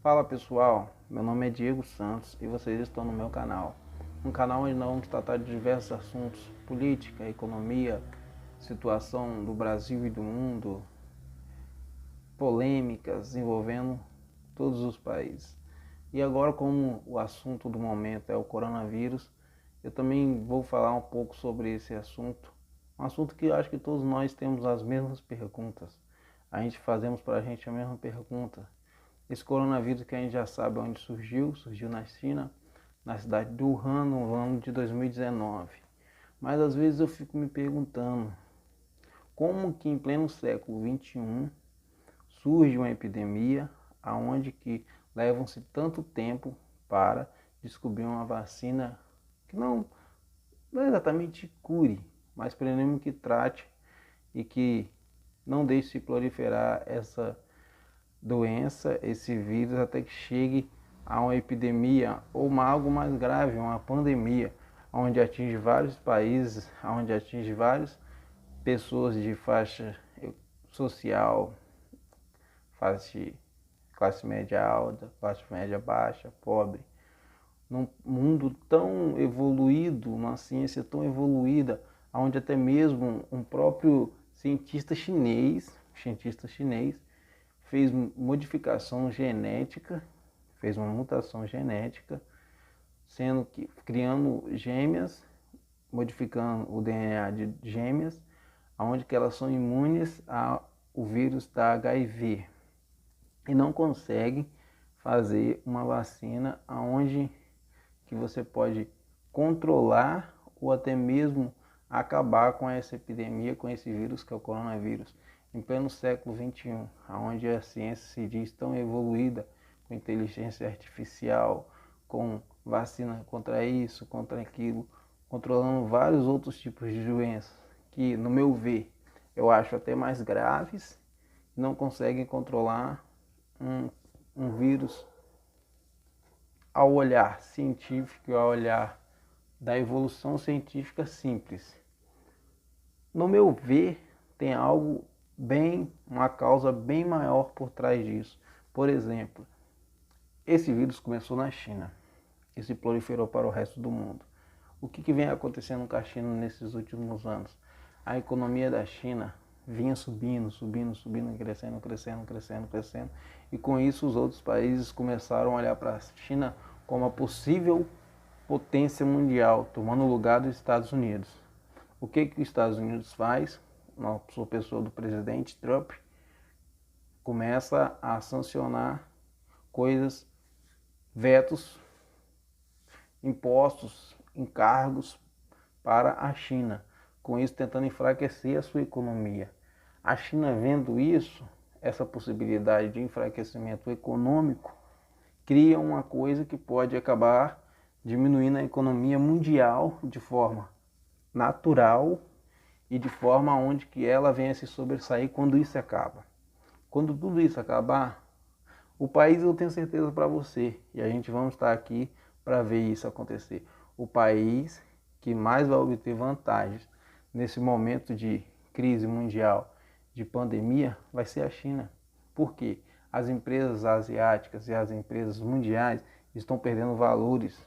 Fala pessoal, meu nome é Diego Santos e vocês estão no meu canal. Um canal onde nós vamos tratar de diversos assuntos: política, economia, situação do Brasil e do mundo, polêmicas envolvendo todos os países. E agora, como o assunto do momento é o coronavírus, eu também vou falar um pouco sobre esse assunto. Um assunto que eu acho que todos nós temos as mesmas perguntas. A gente fazemos para a gente a mesma pergunta. Esse coronavírus que a gente já sabe onde surgiu na China, na cidade de Wuhan, no ano de 2019. Mas às vezes eu fico me perguntando, como que em pleno século XXI surge uma epidemia aonde que levam-se tanto tempo para descobrir uma vacina que não exatamente cure, mas pelo menos que trate e que não deixe se proliferar essa doença, esse vírus, até que chegue a uma epidemia ou algo mais grave, uma pandemia, onde atinge vários países, onde atinge várias pessoas de faixa social, classe média alta, classe média baixa, pobre. Num mundo tão evoluído, uma ciência tão evoluída, onde até mesmo um próprio cientista chinês fez modificação genética, fez uma mutação genética, sendo que criando gêmeas, modificando o DNA de gêmeas, onde que elas são imunes ao vírus da HIV e não consegue fazer uma vacina onde que você pode controlar ou até mesmo acabar com essa epidemia, com esse vírus que é o coronavírus, em pleno século XXI, onde a ciência se diz tão evoluída, com inteligência artificial, com vacina contra isso, contra aquilo, controlando vários outros tipos de doenças, que no meu ver, eu acho até mais graves, não conseguem controlar um vírus ao olhar científico, ao olhar da evolução científica simples. No meu ver, tem algo uma causa bem maior por trás disso. Por exemplo, esse vírus começou na China e se proliferou para o resto do mundo. O que vem acontecendo com a China nesses últimos anos? A economia da China vinha subindo, crescendo, e com isso os outros países começaram a olhar para a China como a possível potência mundial, tomando o lugar dos Estados Unidos. O que os Estados Unidos faz? Na pessoa do presidente Trump, começa a sancionar coisas, vetos, impostos, encargos para a China, com isso tentando enfraquecer a sua economia. A China, vendo isso, essa possibilidade de enfraquecimento econômico, cria uma coisa que pode acabar diminuindo a economia mundial de forma natural e de forma onde que ela venha se sobressair quando isso acaba. Quando tudo isso acabar, o país, eu tenho certeza para você, e a gente vamos estar aqui para ver isso acontecer, o país que mais vai obter vantagens nesse momento de crise mundial, de pandemia, vai ser a China. Por quê? As empresas asiáticas e as empresas mundiais estão perdendo valores,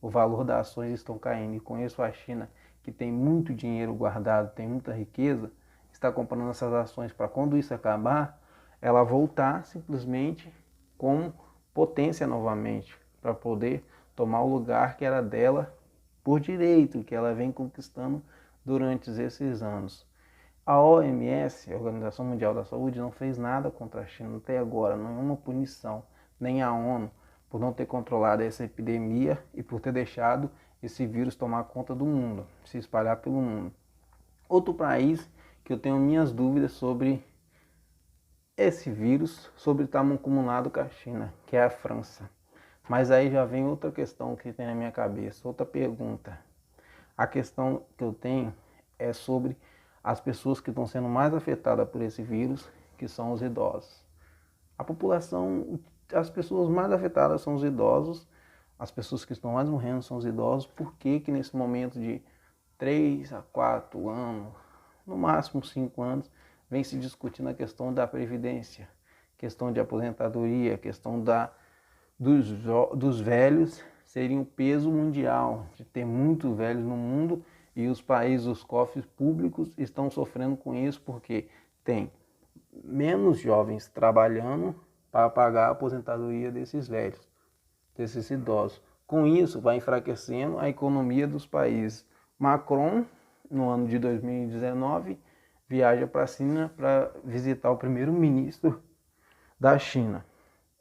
o valor das ações estão caindo, e com isso a China, que tem muito dinheiro guardado, tem muita riqueza, está comprando essas ações para quando isso acabar, ela voltar simplesmente com potência novamente, para poder tomar o lugar que era dela por direito, que ela vem conquistando durante esses anos. A OMS, a Organização Mundial da Saúde, não fez nada contra a China até agora, nenhuma punição, nem a ONU, por não ter controlado essa epidemia e por ter deixado esse vírus tomar conta do mundo, se espalhar pelo mundo. Outro país que eu tenho minhas dúvidas sobre esse vírus, sobre estar mancomunado com a China, que é a França. Mas aí já vem outra questão que tem na minha cabeça, outra pergunta. A questão que eu tenho é sobre as pessoas que estão sendo mais afetadas por esse vírus, que são os idosos. A população, as pessoas mais afetadas são os idosos, as pessoas que estão mais morrendo são os idosos. Por que nesse momento de 3 a 4 anos, no máximo 5 anos, vem se discutindo a questão da previdência, questão de aposentadoria, questão dos velhos, seria um peso mundial, de ter muitos velhos no mundo, e os países, os cofres públicos estão sofrendo com isso porque tem menos jovens trabalhando para pagar a aposentadoria desses velhos, desses idosos. Com isso, vai enfraquecendo a economia dos países. Macron, no ano de 2019, viaja para a China para visitar o primeiro-ministro da China.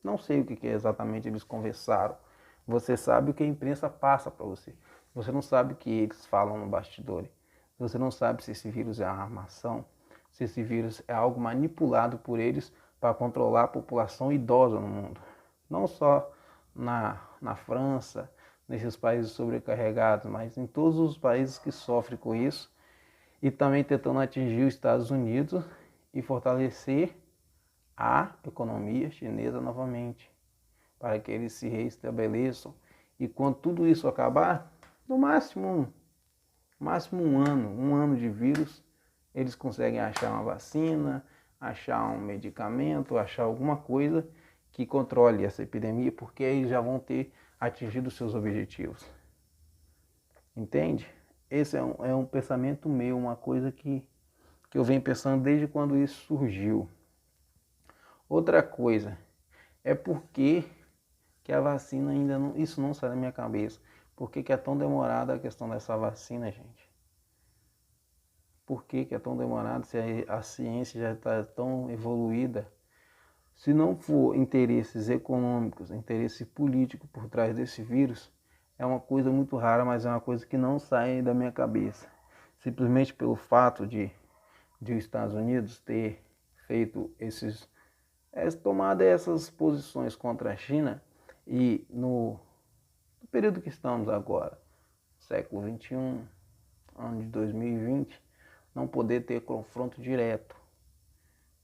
Não sei o que exatamente eles conversaram. Você sabe o que a imprensa passa para você. Você não sabe o que eles falam no bastidor. Você não sabe se esse vírus é uma armação, se esse vírus é algo manipulado por eles para controlar a população idosa no mundo. Não só na França, nesses países sobrecarregados, mas em todos os países que sofrem com isso, e também tentando atingir os Estados Unidos e fortalecer a economia chinesa novamente, para que eles se reestabeleçam. E quando tudo isso acabar, no máximo um ano de vírus, eles conseguem achar uma vacina, achar um medicamento, achar alguma coisa que controle essa epidemia, porque aí já vão ter atingido os seus objetivos. Entende? Esse é um pensamento meu, uma coisa que eu venho pensando desde quando isso surgiu. Outra coisa, é porque que a vacina ainda não... Isso não sai da minha cabeça. Por que é tão demorada a questão dessa vacina, gente? Por que é tão demorado se a ciência já está tão evoluída? Se não for interesses econômicos, interesse político por trás desse vírus, é uma coisa muito rara, mas é uma coisa que não sai da minha cabeça. Simplesmente pelo fato de os Estados Unidos ter feito tomado essas posições contra a China, e no período que estamos agora, século XXI, ano de 2020, não poder ter confronto direto.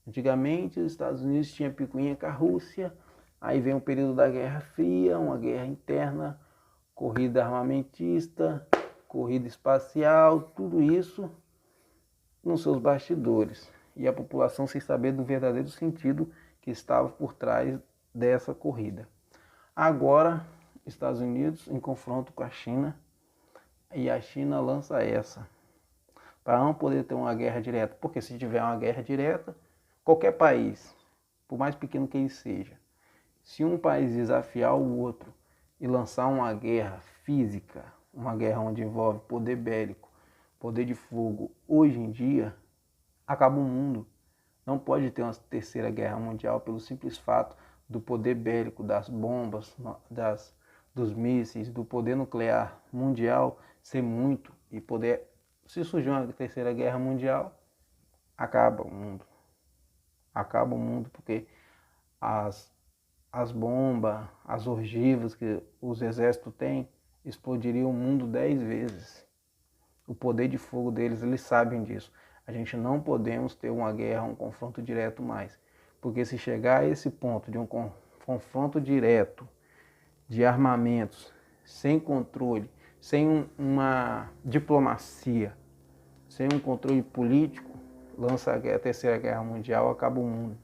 Antigamente, os Estados Unidos tinham picuinha com a Rússia, aí vem o período da Guerra Fria, uma guerra interna, corrida armamentista, corrida espacial, tudo isso nos seus bastidores. E a população sem saber do verdadeiro sentido que estava por trás dessa corrida. Agora, Estados Unidos em confronto com a China, e a China lança essa, para não poder ter uma guerra direta, porque se tiver uma guerra direta, qualquer país, por mais pequeno que ele seja, se um país desafiar o outro e lançar uma guerra física, uma guerra onde envolve poder bélico, poder de fogo, hoje em dia, acaba o mundo. Não pode ter uma terceira guerra mundial pelo simples fato do poder bélico, das bombas, dos mísseis, do poder nuclear mundial ser muito e poder... Se surgir uma terceira guerra mundial, acaba o mundo. Acaba o mundo porque as bombas, as ogivas que os exércitos têm, explodiriam o mundo 10 vezes. O poder de fogo deles, eles sabem disso. A gente não podemos ter uma guerra, um confronto direto mais. Porque se chegar a esse ponto de um confronto direto de armamentos, sem controle, sem uma diplomacia, sem um controle político, lança a terceira guerra mundial, acaba o mundo.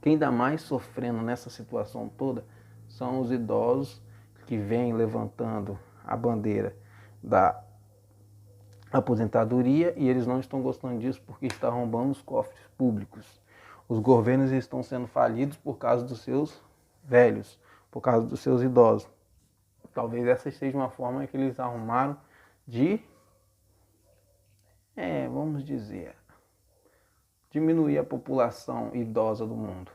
Quem está mais sofrendo nessa situação toda são os idosos que vêm levantando a bandeira da aposentadoria, e eles não estão gostando disso porque está arrombando os cofres públicos. Os governos estão sendo falidos por causa dos seus velhos, por causa dos seus idosos. Talvez essa seja uma forma que eles arrumaram de, vamos dizer, diminuir a população idosa do mundo.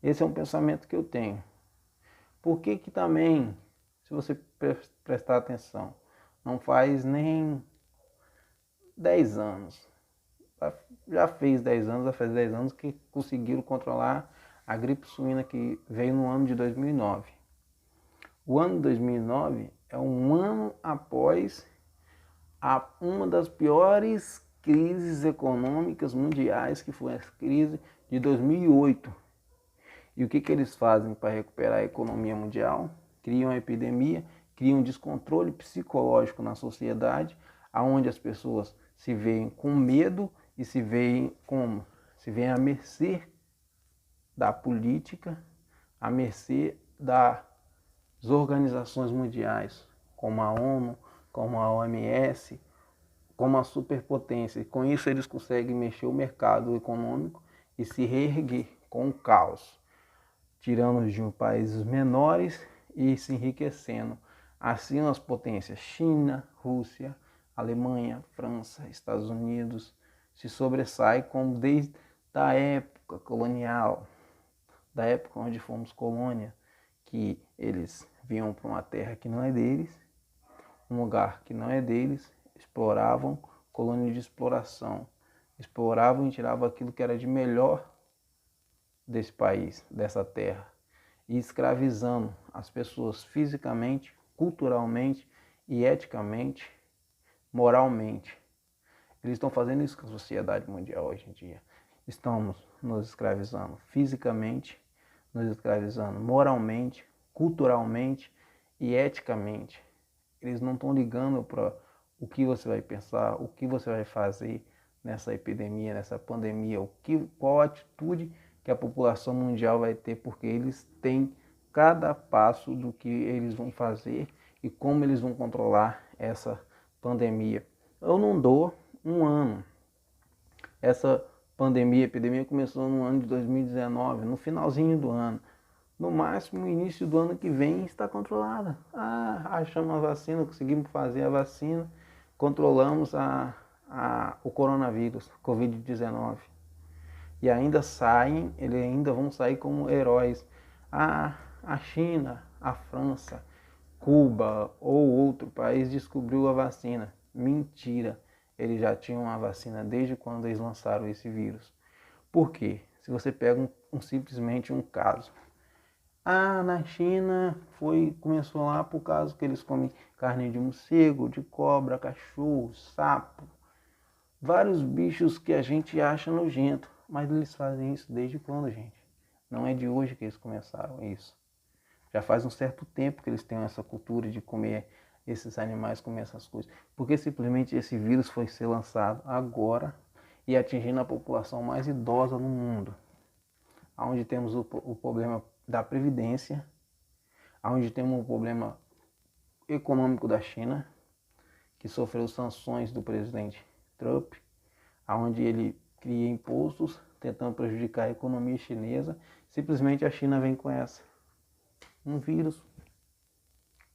Esse é um pensamento que eu tenho. Por que também, se você prestar atenção, não faz nem 10 anos, já fez 10 anos, já faz 10 anos que conseguiram controlar a gripe suína que veio no ano de 2009. O ano de 2009 é um ano após uma das piores crises econômicas mundiais, que foi a crise de 2008. E o que eles fazem para recuperar a economia mundial? Criam a epidemia, criam um descontrole psicológico na sociedade, onde as pessoas se veem com medo e se veem à mercê da política, à mercê das organizações mundiais, como a ONU, como a OMS, como a superpotência. E com isso eles conseguem mexer o mercado econômico e se reerguer com o caos, tirando de países menores e se enriquecendo. Assim as potências China, Rússia, Alemanha, França, Estados Unidos se sobressaem como desde a época colonial, da época onde fomos colônia, que eles vinham para uma terra que não é deles, um lugar que não é deles, exploravam, colônia de exploração, exploravam e tiravam aquilo que era de melhor desse país, dessa terra, e escravizando as pessoas fisicamente, culturalmente e eticamente, moralmente. Eles estão fazendo isso com a sociedade mundial hoje em dia. Estamos nos escravizando fisicamente, nos escravizando moralmente, culturalmente e eticamente. Eles não estão ligando para o que você vai pensar, o que você vai fazer nessa epidemia, nessa pandemia, qual a atitude que a população mundial vai ter, porque eles têm cada passo do que eles vão fazer e como eles vão controlar essa pandemia. Eu não dou um ano. Essa epidemia começou no ano de 2019, no finalzinho do ano. No máximo, no início do ano que vem está controlada. Achamos a vacina, conseguimos fazer a vacina, controlamos o coronavírus, Covid-19. E ainda eles ainda vão sair como heróis. A China, a França, Cuba ou outro país descobriu a vacina. Mentira, eles já tinham a vacina desde quando eles lançaram esse vírus. Por quê? Se você pega simplesmente um caso. Na China começou lá por causa que eles comem carne de morcego, de cobra, cachorro, sapo, vários bichos que a gente acha nojento, mas eles fazem isso desde quando, gente? Não é de hoje que eles começaram isso. Já faz um certo tempo que eles têm essa cultura de comer esses animais, comer essas coisas. Porque simplesmente esse vírus foi ser lançado agora e atingindo a população mais idosa no mundo. Onde temos o problema da Previdência, onde temos o problema econômico da China, que sofreu sanções do presidente Trump, onde ele cria impostos tentando prejudicar a economia chinesa. Simplesmente a China vem com um vírus,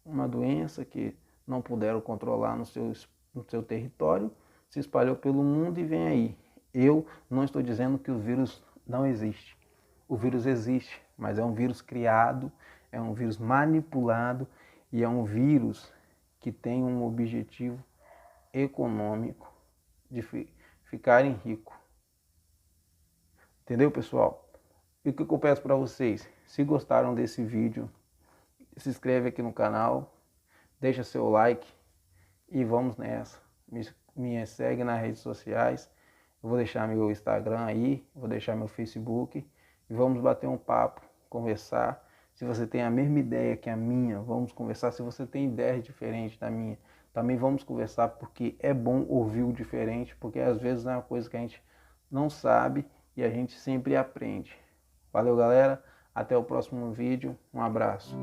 uma doença que não puderam controlar no seu território, se espalhou pelo mundo e vem aí. Eu não estou dizendo que o vírus não existe. O vírus existe, mas é um vírus criado, é um vírus manipulado e é um vírus que tem um objetivo econômico de ficarem rico. Entendeu, pessoal? E o que eu peço para vocês? Se gostaram desse vídeo, se inscreve aqui no canal, deixa seu like e vamos nessa. Me segue nas redes sociais. Eu vou deixar meu Instagram aí, vou deixar meu Facebook e vamos bater um papo, conversar. Se você tem a mesma ideia que a minha, vamos conversar. Se você tem ideias diferentes da minha, também vamos conversar, porque é bom ouvir o diferente, porque às vezes é uma coisa que a gente não sabe e a gente sempre aprende. Valeu, galera. Até o próximo vídeo. Um abraço.